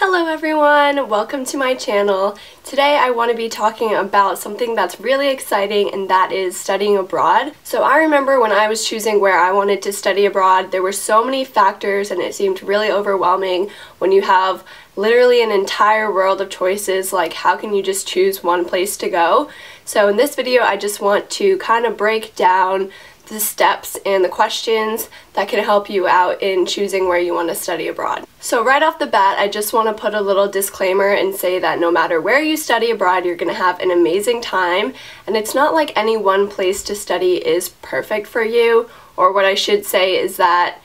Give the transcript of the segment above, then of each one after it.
Hello everyone! Welcome to my channel. Today I want to be talking about something that's really exciting, and that is studying abroad. So I remember when I was choosing where I wanted to study abroad, there were so many factors and it seemed really overwhelming when you have literally an entire world of choices. Like, how can you just choose one place to go? So in this video I just want to kind of break down the steps and the questions that can help you out in choosing where you want to study abroad. So right off the bat, I just want to put a little disclaimer and say that no matter where you study abroad, you're going to have an amazing time, and it's not like any one place to study is perfect for you, or what I should say is that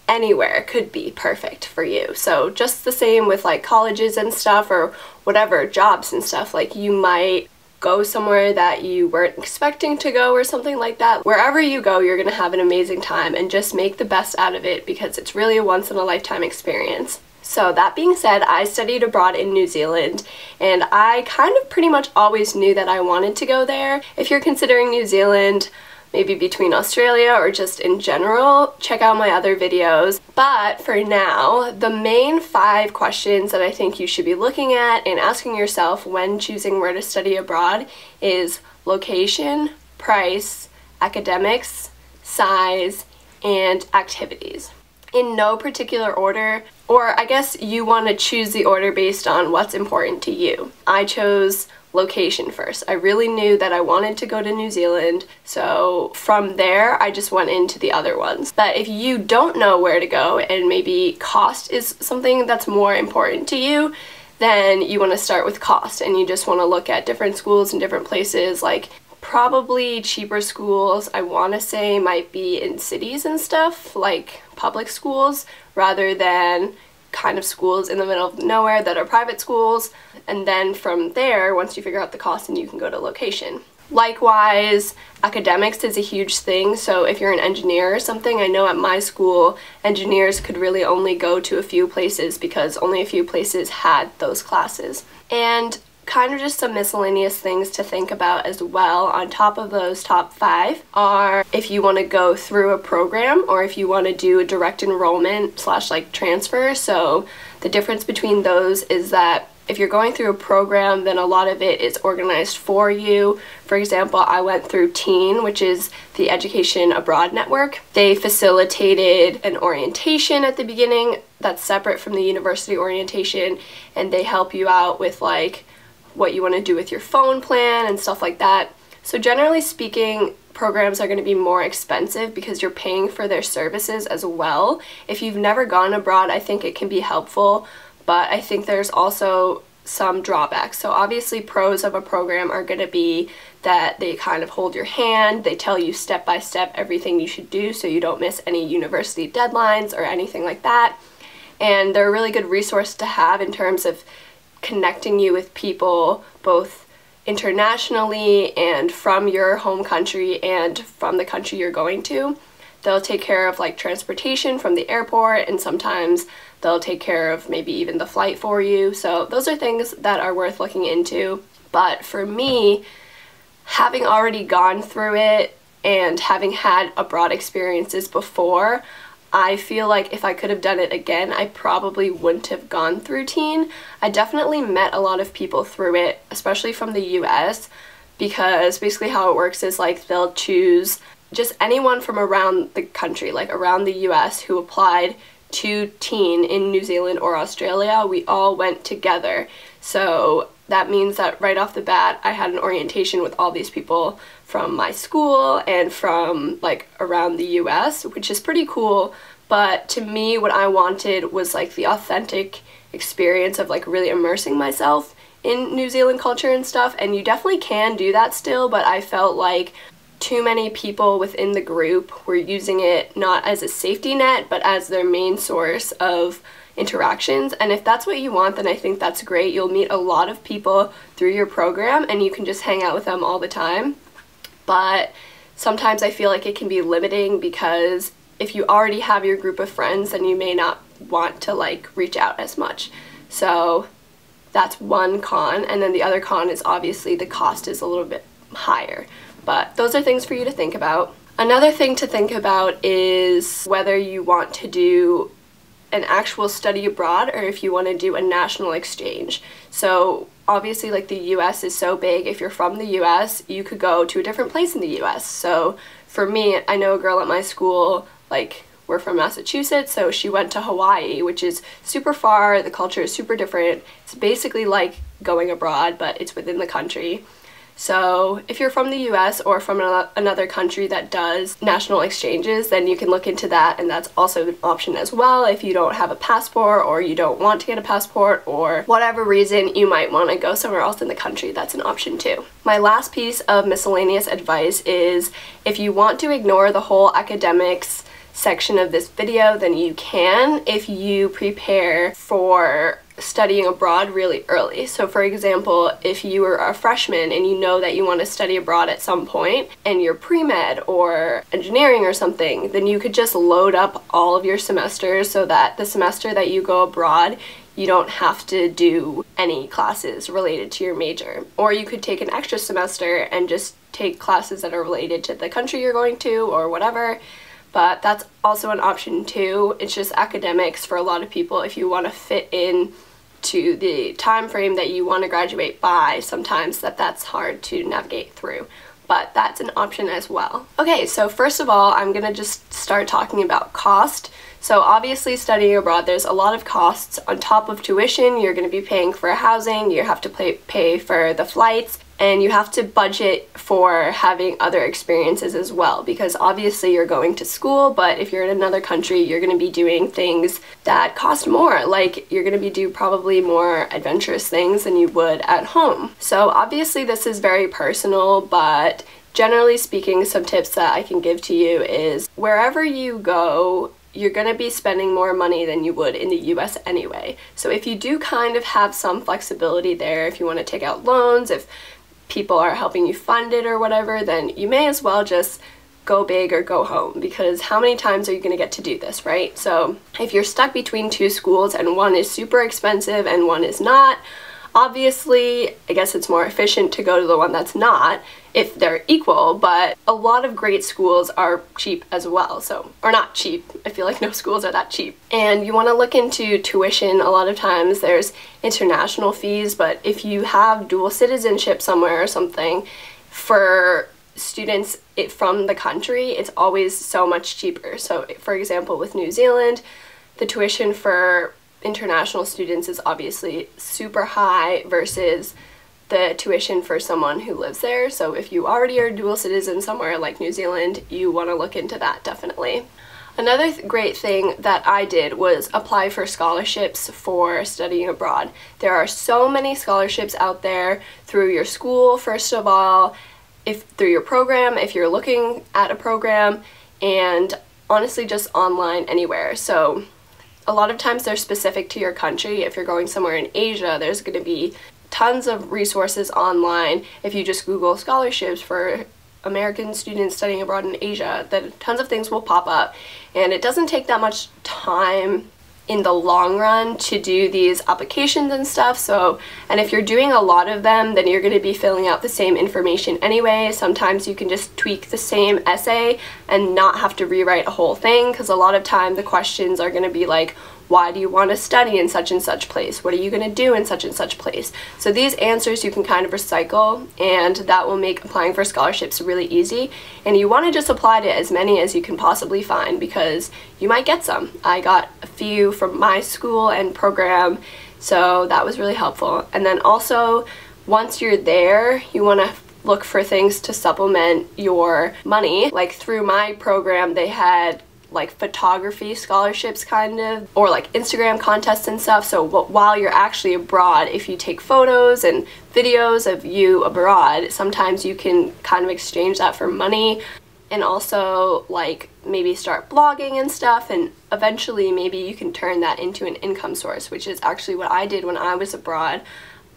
anywhere could be perfect for you. So just the same with like colleges and stuff, or whatever, jobs and stuff, like you might go somewhere that you weren't expecting to go or something like that. Wherever you go, you're gonna have an amazing time, and just make the best out of it because it's really a once-in-a-lifetime experience. So that being said, I studied abroad in New Zealand, and I kind of pretty much always knew that I wanted to go there. If you're considering New Zealand, maybe between Australia or just in general, check out my other videos. But for now, the main 5 questions that I think you should be looking at and asking yourself when choosing where to study abroad is location, price, academics, size, and activities. In no particular order, or I guess you want to choose the order based on what's important to you. I chose location first. I really knew that I wanted to go to New Zealand, so from there I just went into the other ones. But if you don't know where to go and maybe cost is something that's more important to you, then you want to start with cost, and you just want to look at different schools in different places. Like, probably cheaper schools, I want to say, might be in cities and stuff, like public schools, rather than kind of schools in the middle of nowhere that are private schools. And then from there, once you figure out the cost, then you can go to location. Likewise, academics is a huge thing. So if you're an engineer or something, I know at my school, engineers could really only go to a few places because only a few places had those classes. And kind of just some miscellaneous things to think about as well on top of those top 5 are if you want to go through a program or if you want to do a direct enrollment / like transfer. So the difference between those is that if you're going through a program, then a lot of it is organized for you. For example, I went through TEEN, which is the Education Abroad Network. They facilitated an orientation at the beginning that's separate from the university orientation, and they help you out with like what you want to do with your phone plan and stuff like that. So generally speaking, programs are going to be more expensive because you're paying for their services as well. If you've never gone abroad, I think it can be helpful, but I think there's also some drawbacks. So obviously pros of a program are going to be that they kind of hold your hand, they tell you step by step everything you should do so you don't miss any university deadlines or anything like that. And they're a really good resource to have in terms of connecting you with people both internationally and from your home country and from the country you're going to. They'll take care of like transportation from the airport, and sometimes they'll take care of maybe even the flight for you. So those are things that are worth looking into. But for me, having already gone through it and having had abroad experiences before, I feel like if I could have done it again, I probably wouldn't have gone through TEEN. I definitely met a lot of people through it, especially from the US, because basically how it works is like they'll choose just anyone from around the country, like around the US, who applied to TEEN in New Zealand or Australia. We all went together. So that means that right off the bat, I had an orientation with all these people from my school and from like around the US, which is pretty cool. But to me, what I wanted was like the authentic experience of like really immersing myself in New Zealand culture and stuff. And you definitely can do that still, but I felt like too many people within the group were using it not as a safety net, but as their main source of interactions. And if that's what you want, then I think that's great. You'll meet a lot of people through your program and you can just hang out with them all the time. But sometimes I feel like it can be limiting because if you already have your group of friends, then you may not want to like reach out as much. So that's one con. And then the other con is obviously the cost is a little bit higher. But those are things for you to think about. Another thing to think about is whether you want to do an actual study abroad or if you want to do a national exchange. So obviously, like, the US is so big. If you're from the US, you could go to a different place in the US. So for me, I know a girl at my school, like, we're from Massachusetts, so she went to Hawaii, which is super far. The culture is super different. It's basically like going abroad, but it's within the country. So if you're from the US or from another country that does national exchanges, then you can look into that, and that's also an option as well if you don't have a passport or you don't want to get a passport or whatever reason you might want to go somewhere else in the country. That's an option too. My last piece of miscellaneous advice is if you want to ignore the whole academics section of this video, then you can if you prepare for studying abroad really early. So for example, if you are a freshman and you know that you want to study abroad at some point and you're pre-med or engineering or something, then you could just load up all of your semesters so that the semester that you go abroad, you don't have to do any classes related to your major. Or you could take an extra semester and just take classes that are related to the country you're going to or whatever. But that's also an option too. It's just academics for a lot of people. If you want to fit in to the time frame that you want to graduate by, sometimes that's hard to navigate through. But that's an option as well. Okay, so first of all, I'm gonna just start talking about cost. So obviously studying abroad, there's a lot of costs. On top of tuition, you're gonna be paying for housing, you have to pay for the flights, and you have to budget for having other experiences as well, because obviously you're going to school, but if you're in another country, you're going to be doing things that cost more. Like, you're going to be doing probably more adventurous things than you would at home. So obviously this is very personal, but generally speaking, some tips that I can give to you is wherever you go, you're going to be spending more money than you would in the US anyway. So if you do kind of have some flexibility there, if you want to take out loans, if people are helping you fund it or whatever, then you may as well just go big or go home, because how many times are you going to get to do this, right? So if you're stuck between two schools and one is super expensive and one is not, obviously I guess it's more efficient to go to the one that's not if they're equal, but a lot of great schools are cheap as well. So, or not cheap, I feel like no schools are that cheap. And you want to look into tuition. A lot of times there's international fees, but if you have dual citizenship somewhere or something, for students from the country, it's always so much cheaper. So for example, with New Zealand, the tuition for international students is obviously super high versus the tuition for someone who lives there. So if you already are a dual citizen somewhere like New Zealand, you want to look into that definitely. Another great thing that I did was apply for scholarships for studying abroad. There are so many scholarships out there through your school, first of all, through your program, if you're looking at a program, and honestly just online anywhere. So a lot of times they're specific to your country. If you're going somewhere in Asia, there's going to be tons of resources online. If you just Google scholarships for American students studying abroad in Asia, then tons of things will pop up. And it doesn't take that much time in the long run to do these applications and stuff. So, and if you're doing a lot of them, then you're going to be filling out the same information anyway. Sometimes you can just tweak the same essay and not have to rewrite a whole thing, because a lot of time the questions are going to be like, why do you want to study in such and such place? What are you going to do in such and such place? So these answers you can kind of recycle, and that will make applying for scholarships really easy. And you want to just apply to as many as you can possibly find, because you might get some. I got a few from my school and program, so that was really helpful. And then also, once you're there, you want to look for things to supplement your money. Like through my program, they had like photography scholarships kind of, or like Instagram contests and stuff. So while you're actually abroad, if you take photos and videos of you abroad, sometimes you can kind of exchange that for money, and also like maybe start blogging and stuff, and eventually maybe you can turn that into an income source, which is actually what I did when I was abroad.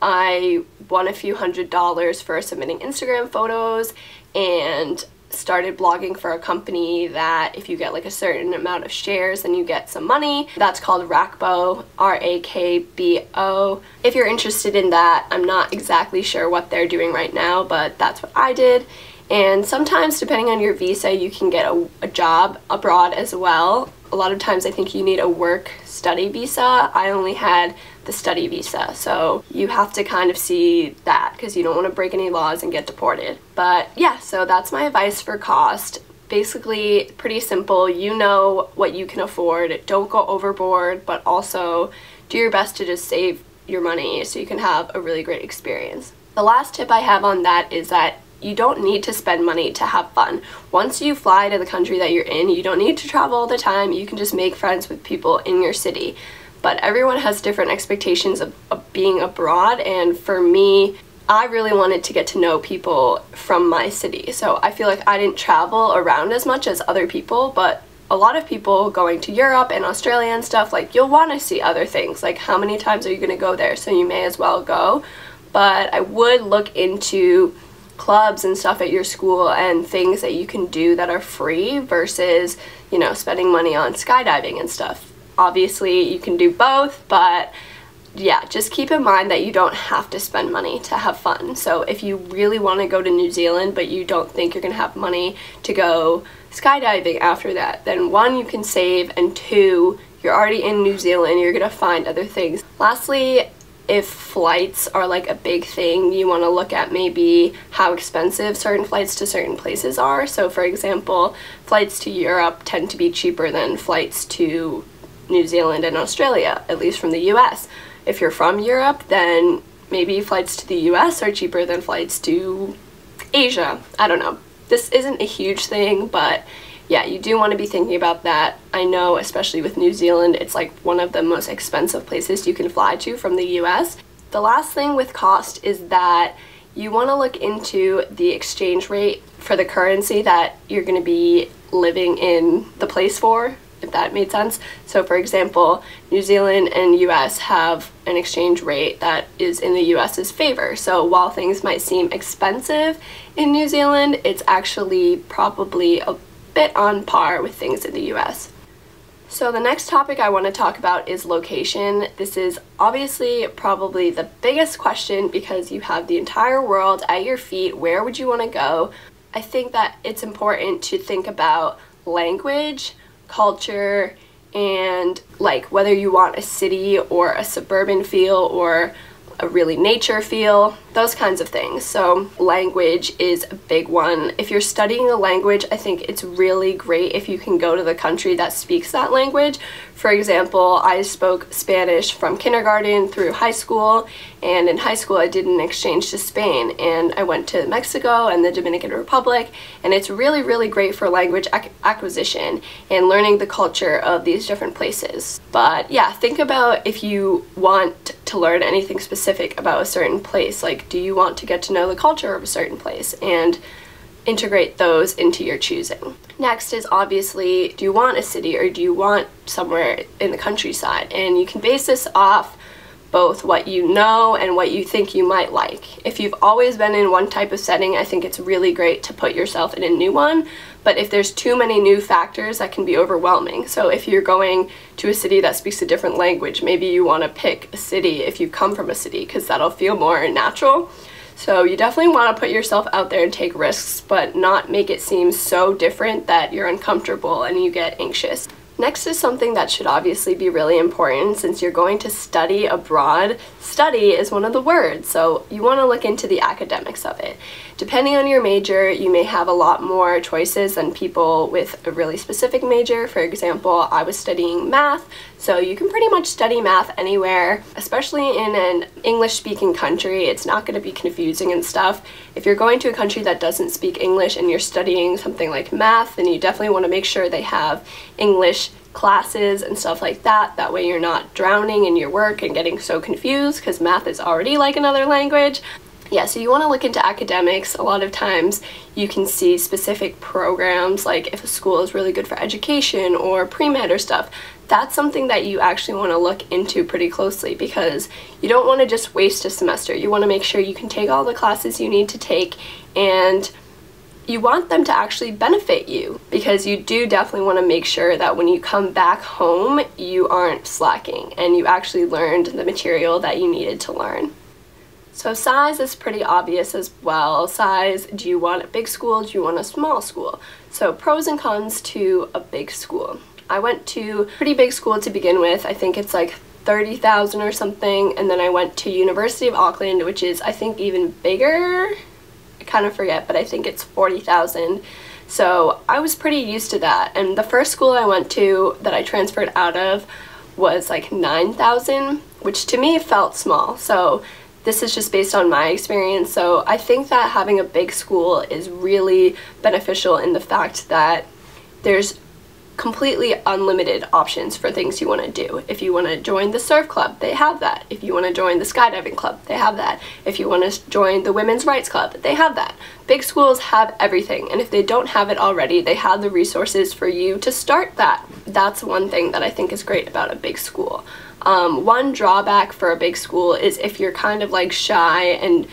I won a few $100s for submitting Instagram photos, and started blogging for a company that if you get like a certain amount of shares, then you get some money. That's called Rakbo, R-A-K-B-O. If you're interested in that, I'm not exactly sure what they're doing right now, but that's what I did. And sometimes, depending on your visa, you can get a job abroad as well. A lot of times I think you need a work study visa. I only had the study visa, so you have to kind of see that because you don't want to break any laws and get deported. But yeah, so that's my advice for cost. Basically pretty simple. You know what you can afford. Don't go overboard, but also do your best to just save your money so you can have a really great experience. The last tip I have on that is that you don't need to spend money to have fun. Once you fly to the country that you're in, you don't need to travel all the time. You can just make friends with people in your city. But everyone has different expectations of being abroad, and for me, I really wanted to get to know people from my city. So I feel like I didn't travel around as much as other people, but a lot of people going to Europe and Australia and stuff, like, you'll want to see other things. Like, how many times are you going to go there? So you may as well go. But I would look into clubs and stuff at your school and things that you can do that are free versus, you know, spending money on skydiving and stuff. Obviously you can do both, but yeah, just keep in mind that you don't have to spend money to have fun. So if you really want to go to New Zealand but you don't think you're gonna have money to go skydiving after that, then one, you can save, and two, you're already in New Zealand, you're gonna find other things. Lastly, if flights are like a big thing, you want to look at maybe how expensive certain flights to certain places are. So for example, flights to Europe tend to be cheaper than flights to New Zealand and Australia, at least from the US. If you're from Europe, then maybe flights to the US are cheaper than flights to Asia. I don't know. This isn't a huge thing, but yeah, you do want to be thinking about that. I know, especially with New Zealand, it's like one of the most expensive places you can fly to from the US. The last thing with cost is that you want to look into the exchange rate for the currency that you're going to be living in the place for, if that made sense. So for example, New Zealand and US have an exchange rate that is in the US's favor. So while things might seem expensive in New Zealand, it's actually probably a bit on par with things in the US. So the next topic I want to talk about is location. This is obviously probably the biggest question because you have the entire world at your feet. Where would you want to go? I think that it's important to think about language, culture, and like whether you want a city or a suburban feel or a really nature feel, those kinds of things. So language is a big one. If you're studying a language, I think it's really great if you can go to the country that speaks that language. For example, I spoke Spanish from kindergarten through high school, and in high school I did an exchange to Spain, and I went to Mexico and the Dominican Republic, and it's really, really great for language acquisition and learning the culture of these different places. But yeah, think about if you want to learn anything specific about a certain place. Like, do you want to get to know the culture of a certain place and integrate those into your choosing? Next is obviously, do you want a city or do you want somewhere in the countryside? And you can base this off both what you know and what you think you might like. If you've always been in one type of setting, I think it's really great to put yourself in a new one. But if there's too many new factors, that can be overwhelming. So if you're going to a city that speaks a different language, maybe you want to pick a city if you come from a city, because that'll feel more natural. So you definitely want to put yourself out there and take risks, but not make it seem so different that you're uncomfortable and you get anxious. Next is something that should obviously be really important since you're going to study abroad. Study is one of the words, so you want to look into the academics of it. Depending on your major, you may have a lot more choices than people with a really specific major. For example, I was studying math, so you can pretty much study math anywhere, especially in an English-speaking country. It's not going to be confusing and stuff. If you're going to a country that doesn't speak English and you're studying something like math, then you definitely want to make sure they have English classes and stuff like that. That way you're not drowning in your work and getting so confused because math is already like another language. Yeah, so you want to look into academics. A lot of times you can see specific programs, like if a school is really good for education or pre-med or stuff. That's something that you actually want to look into pretty closely because you don't want to just waste a semester. You want to make sure you can take all the classes you need to take, and you want them to actually benefit you because you do definitely want to make sure that when you come back home, you aren't slacking and you actually learned the material that you needed to learn. So size is pretty obvious as well. Size, do you want a big school? Do you want a small school? So pros and cons to a big school. I went to a pretty big school to begin with. I think it's like 30,000 or something, and then I went to University of Auckland, which is I think even bigger. I kind of forget, but I think it's 40,000. So I was pretty used to that, and the first school I went to that I transferred out of was like 9,000, which to me felt small. So this is just based on my experience. So I think that having a big school is really beneficial in the fact that there's completely unlimited options for things you want to do. If you want to join the surf club, they have that. If you want to join the skydiving club, they have that. If you want to join the women's rights club, they have that. Big schools have everything, and if they don't have it already, they have the resources for you to start that. That's one thing that I think is great about a big school. One drawback for a big school is if you're kind of like shy and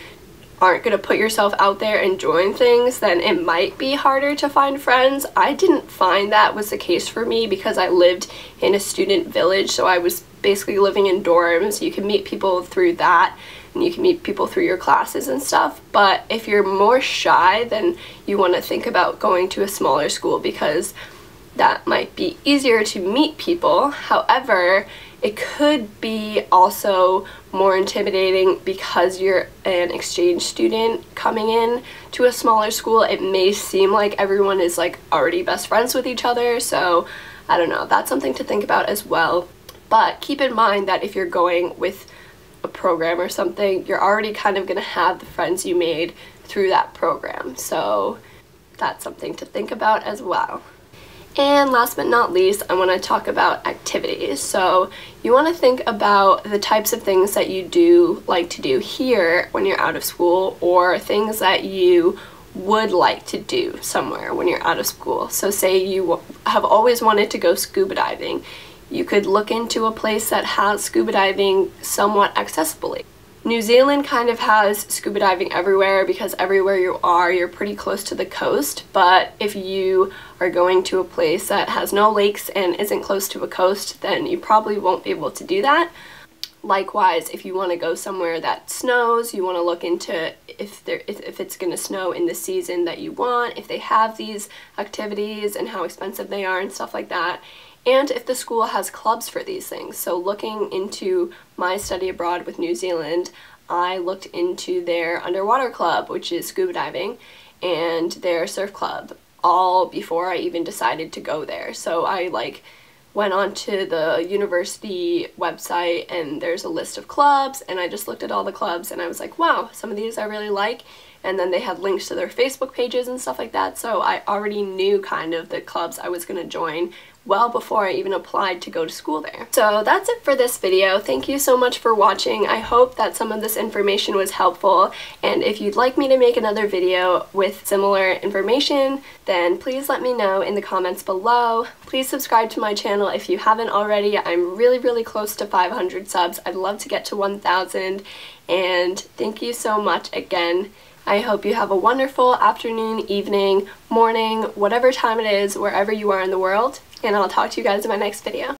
aren't going to put yourself out there and join things, then it might be harder to find friends. I didn't find that was the case for me because I lived in a student village, so I was basically living in dorms. You can meet people through that, and you can meet people through your classes and stuff. But if you're more shy, then you want to think about going to a smaller school because that might be easier to meet people. However, it could be also more intimidating because you're an exchange student coming in to a smaller school. It may seem like everyone is like already best friends with each other, so I don't know, that's something to think about as well. But keep in mind that if you're going with a program or something, you're already kind of gonna have the friends you made through that program, so that's something to think about as well. And last but not least, I want to talk about activities. So you want to think about the types of things that you do like to do here when you're out of school, or things that you would like to do somewhere when you're out of school. So say you have always wanted to go scuba diving. You could look into a place that has scuba diving somewhat accessibly. New Zealand kind of has scuba diving everywhere because everywhere you are, you're pretty close to the coast. But if you are going to a place that has no lakes and isn't close to a coast, then you probably won't be able to do that. Likewise, if you want to go somewhere that snows, you want to look into if it's going to snow in the season that you want, if they have these activities and how expensive they are and stuff like that. And if the school has clubs for these things. So looking into my study abroad with New Zealand, I looked into their underwater club, which is scuba diving, and their surf club, all before I even decided to go there. So I went onto the university website and there's a list of clubs, and I just looked at all the clubs and I was like, wow, some of these I really like. And then they had links to their Facebook pages and stuff like that, so I already knew kind of the clubs I was going to join well before I even applied to go to school there. So that's it for this video. Thank you so much for watching. I hope that some of this information was helpful, and if you'd like me to make another video with similar information, then please let me know in the comments below. Please subscribe to my channel if you haven't already. I'm really close to 500 subs. I'd love to get to 1,000, and thank you so much again. I hope you have a wonderful afternoon, evening, morning, whatever time it is, wherever you are in the world, and I'll talk to you guys in my next video.